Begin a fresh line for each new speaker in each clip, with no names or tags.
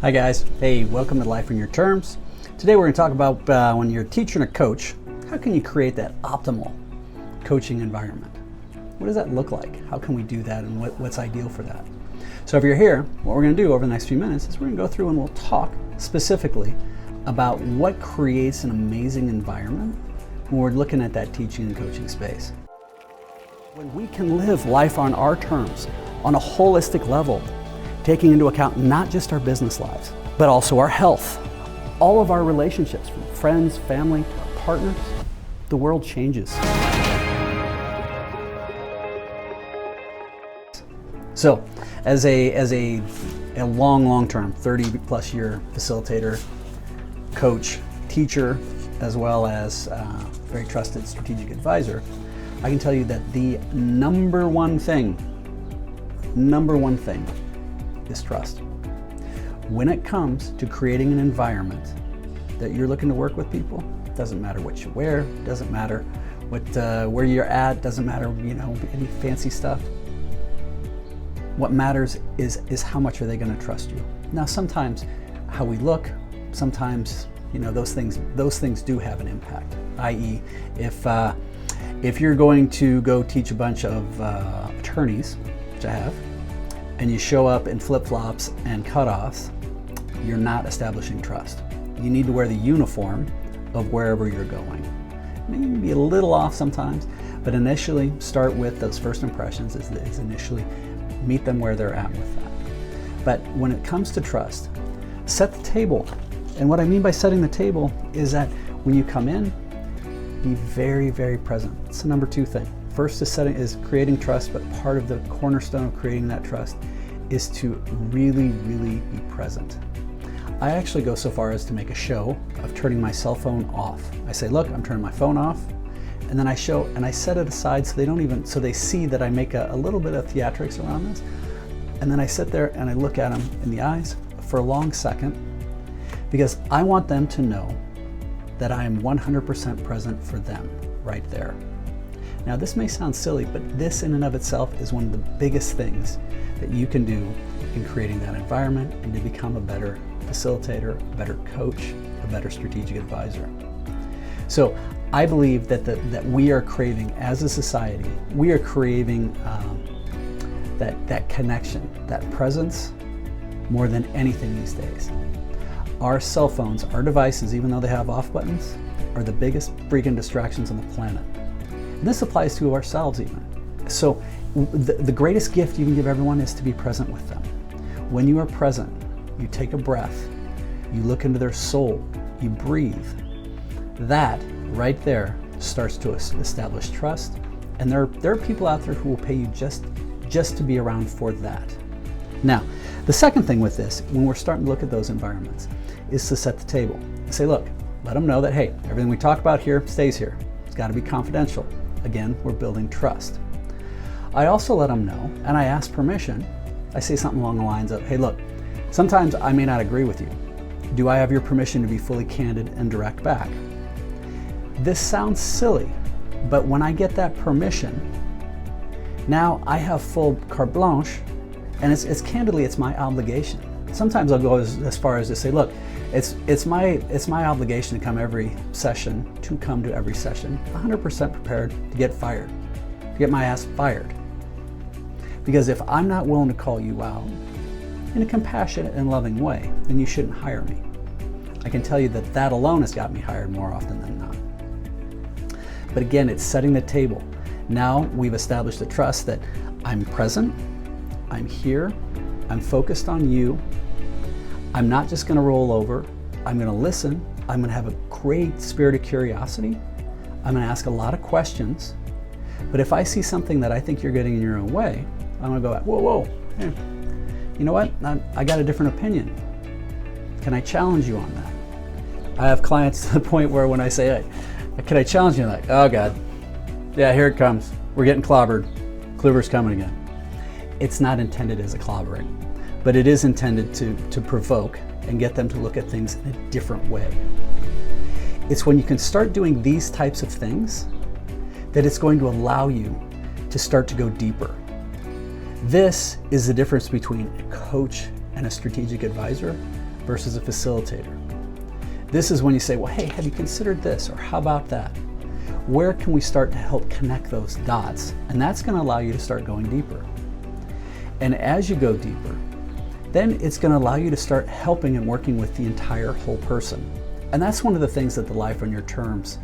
Hi guys, hey, welcome to Life on Your Terms. Today we're going to talk about when you're a teacher and a coach, how can you create that optimal coaching environment? What does that look like? How can we do that, and what's ideal for that? So if you're here, what we're going to do over the next few minutes is we're going to go through and we'll talk specifically about what creates an amazing environment when we're looking at that teaching and coaching space. When we can live life on our terms, on a holistic level, taking into account not just our business lives, but also our health, all of our relationships, from friends, family, to our partners, the world changes. So, as a long-term, 30+ year facilitator, coach, teacher, as well as very trusted strategic advisor, I can tell you that the number one thing is trust. When it comes to creating an environment that you're looking to work with people, doesn't matter what you wear, doesn't matter what where you're at, doesn't matter any fancy stuff. What matters is how much are they going to trust you. Now, sometimes how we look, sometimes those things do have an impact. I.e., if you're going to go teach a bunch of attorneys, which I have, and you show up in flip-flops and cutoffs, you're not establishing trust. You need to wear the uniform of wherever you're going. Maybe be a little off sometimes, but initially start with those first impressions is initially meet them where they're at with that. But when it comes to trust, set the table. And what I mean by setting the table is that when you come in, be very, very present. It's the number two thing. First is creating trust, but part of the cornerstone of creating that trust is to really, really be present. I actually go so far as to make a show of turning my cell phone off. I say, look, I'm turning my phone off, and then I set it aside so they see that I make a little bit of theatrics around this, and then I sit there and I look at them in the eyes for a long second, because I want them to know that I am 100% present for them right there. Now, this may sound silly, but this in and of itself is one of the biggest things that you can do in creating that environment and to become a better facilitator, a better coach, a better strategic advisor. So I believe that we are craving, as a society, we are craving that connection, that presence, more than anything these days. Our cell phones, our devices, even though they have off buttons, are the biggest freaking distractions on the planet. And this applies to ourselves even. So the greatest gift you can give everyone is to be present with them. When you are present, you take a breath, you look into their soul, you breathe. That right there starts to establish trust. And there are people out there who will pay you just to be around for that. Now, the second thing with this, when we're starting to look at those environments, is to set the table. Say, look, let them know that, hey, everything we talk about here stays here. It's got to be confidential. Again, we're building trust. I also let them know, and I ask permission. I say something along the lines of, hey, look, sometimes I may not agree with you. Do I have your permission to be fully candid and direct back? This sounds silly, but when I get that permission, now I have full carte blanche, and it's candidly, it's my obligation. Sometimes I'll go as far as to say, look, it's my obligation to come to every session, 100% prepared to get fired, to get my ass fired. Because if I'm not willing to call you out in a compassionate and loving way, then you shouldn't hire me. I can tell you that alone has got me hired more often than not. But again, it's setting the table. Now we've established the trust that I'm present, I'm here, I'm focused on you. I'm not just going to roll over. I'm going to listen. I'm going to have a great spirit of curiosity. I'm going to ask a lot of questions. But if I see something that I think you're getting in your own way, I'm going to go, whoa, hey, you know what? I got a different opinion. Can I challenge you on that? I have clients to the point where when I say, hey, can I challenge you? They're like, oh God, yeah, here it comes. We're getting clobbered. Kluver's coming again. It's not intended as a clobbering, but it is intended to provoke and get them to look at things in a different way. It's when you can start doing these types of things that it's going to allow you to start to go deeper. This is the difference between a coach and a strategic advisor. versus a facilitator. This is when you say, well, hey, have you considered this? Or how about that? Where can we start to help connect those dots? And that's going to allow you to start going deeper. And as you go deeper, then it's going to allow you to start helping and working with the entire whole person. And that's one of the things that the Life on Your Terms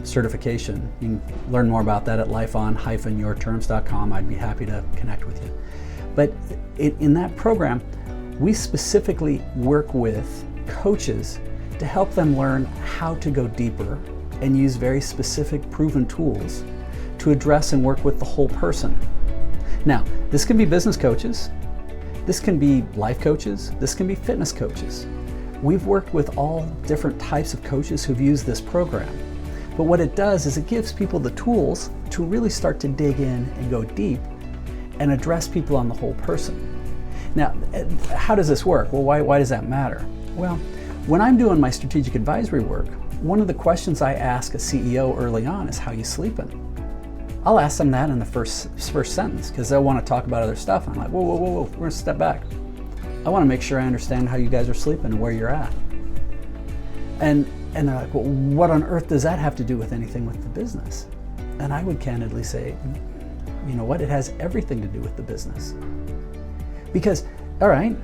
certification, you can learn more about that at lifeon-yourterms.com. I'd be happy to connect with you. But in that program, we specifically work with coaches to help them learn how to go deeper and use very specific proven tools to address and work with the whole person. Now, this can be business coaches, this can be life coaches, this can be fitness coaches. We've worked with all different types of coaches who've used this program. But what it does is it gives people the tools to really start to dig in and go deep and address people on the whole person. Now, how does this work? Well, why does that matter? Well, when I'm doing my strategic advisory work, one of the questions I ask a CEO early on is, how you sleeping? I'll ask them that in the first sentence, because they'll want to talk about other stuff. I'm like, whoa, we're going to step back. I want to make sure I understand how you guys are sleeping and where you're at. And they're like, well, what on earth does that have to do with anything with the business? And I would candidly say, you know what, it has everything to do with the business. Because, all right,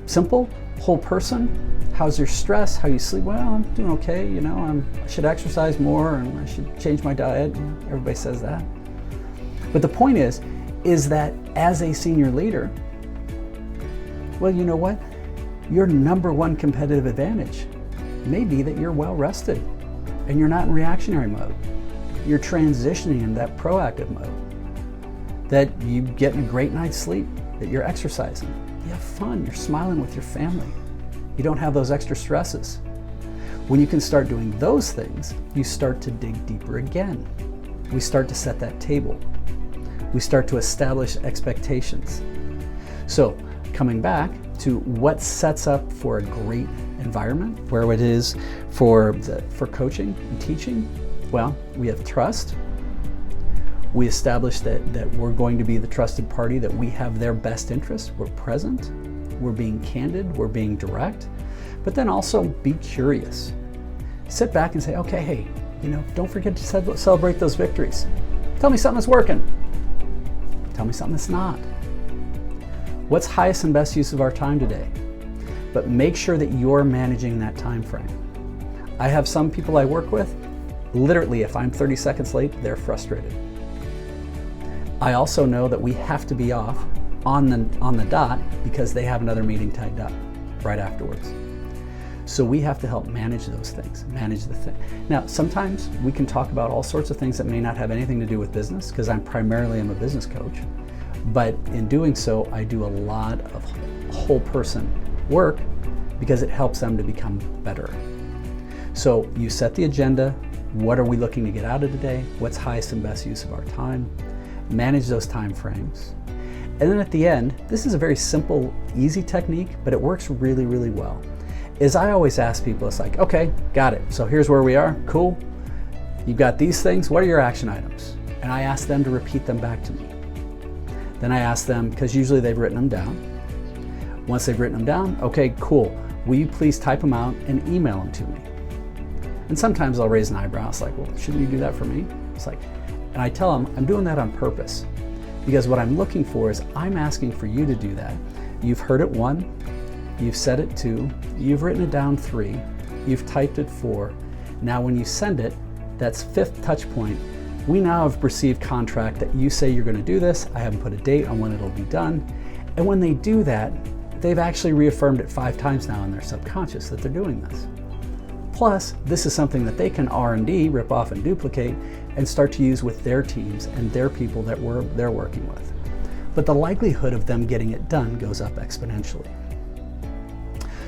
simple, whole person, how's your stress, how you sleep? Well, I'm doing okay, you know, I should exercise more and I should change my diet. Everybody says that. But the point is that as a senior leader, well, you know what? Your number one competitive advantage may be that you're well rested and you're not in reactionary mode. You're transitioning into that proactive mode, that you get a great night's sleep, that you're exercising, you have fun, you're smiling with your family. You don't have those extra stresses. When you can start doing those things, you start to dig deeper again. We start to set that table. We start to establish expectations. So coming back to what sets up for a great environment, where it is for coaching and teaching, well, we have trust. We establish that we're going to be the trusted party, that we have their best interest, we're present, we're being candid, we're being direct, but then also be curious. Sit back and say, okay, hey, you know, don't forget to celebrate those victories. Tell me something that's working. Tell me something that's not. What's highest and best use of our time today? But make sure that you're managing that time frame. I have some people I work with, literally if I'm 30 seconds late, they're frustrated. I also know that we have to be off on the dot because they have another meeting tied up right afterwards. So we have to help manage those things, manage the thing. Now, sometimes we can talk about all sorts of things that may not have anything to do with business, because I'm a business coach. But in doing so, I do a lot of whole person work because it helps them to become better. So you set the agenda. What are we looking to get out of today? What's highest and best use of our time? Manage those time frames. And then at the end, this is a very simple, easy technique, but it works really, really well. Is I always ask people, it's like, okay, got it. So here's where we are, cool. You've got these things, what are your action items? And I ask them to repeat them back to me. Then I ask them, because usually they've written them down. Once they've written them down, okay, cool. Will you please type them out and email them to me? And sometimes I'll raise an eyebrow. It's like, well, shouldn't you do that for me? It's like, and I tell them, I'm doing that on purpose. Because what I'm looking for is I'm asking for you to do that. You've heard it 1, you've said it 2, you've written it down 3, you've typed it 4. Now when you send it, that's 5th touch point. We now have received contract that you say you're going to do this. I haven't put a date on when it'll be done. And when they do that, they've actually reaffirmed it 5 times now in their subconscious that they're doing this. Plus, this is something that they can R&D, rip off and duplicate, and start to use with their teams and their people that they're working with. But the likelihood of them getting it done goes up exponentially.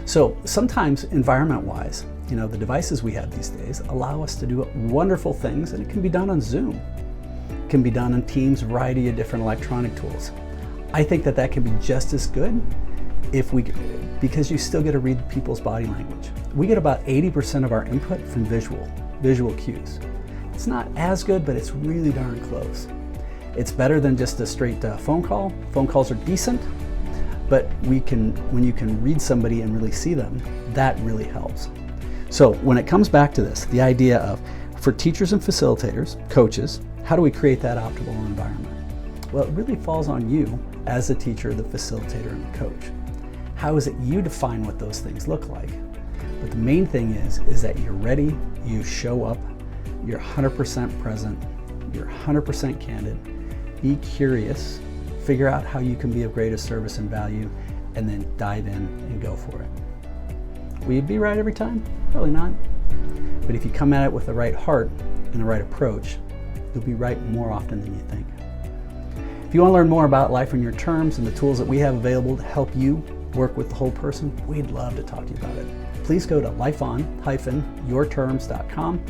So sometimes environment-wise, you know, the devices we have these days allow us to do wonderful things, and it can be done on Zoom. It can be done on Teams, a variety of different electronic tools. I think that can be just as good because you still get to read people's body language. We get about 80% of our input from visual cues. It's not as good, but it's really darn close. It's better than just a straight phone call. Phone calls are decent, but when you can read somebody and really see them, that really helps. So when it comes back to this, the idea of, for teachers and facilitators, coaches, how do we create that optimal environment? Well, it really falls on you as the teacher, the facilitator, and the coach. How is it you define what those things look like? But the main thing is that you're ready, you show up, you're 100% present, you're 100% candid, be curious, figure out how you can be of greatest service and value, and then dive in and go for it. Will you be right every time? Probably not. But if you come at it with the right heart and the right approach, you'll be right more often than you think. If you want to learn more about Life on Your Terms and the tools that we have available to help you work with the whole person, we'd love to talk to you about it. Please go to lifeon-yourterms.com.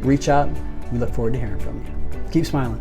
Reach out. We look forward to hearing from you. Keep smiling.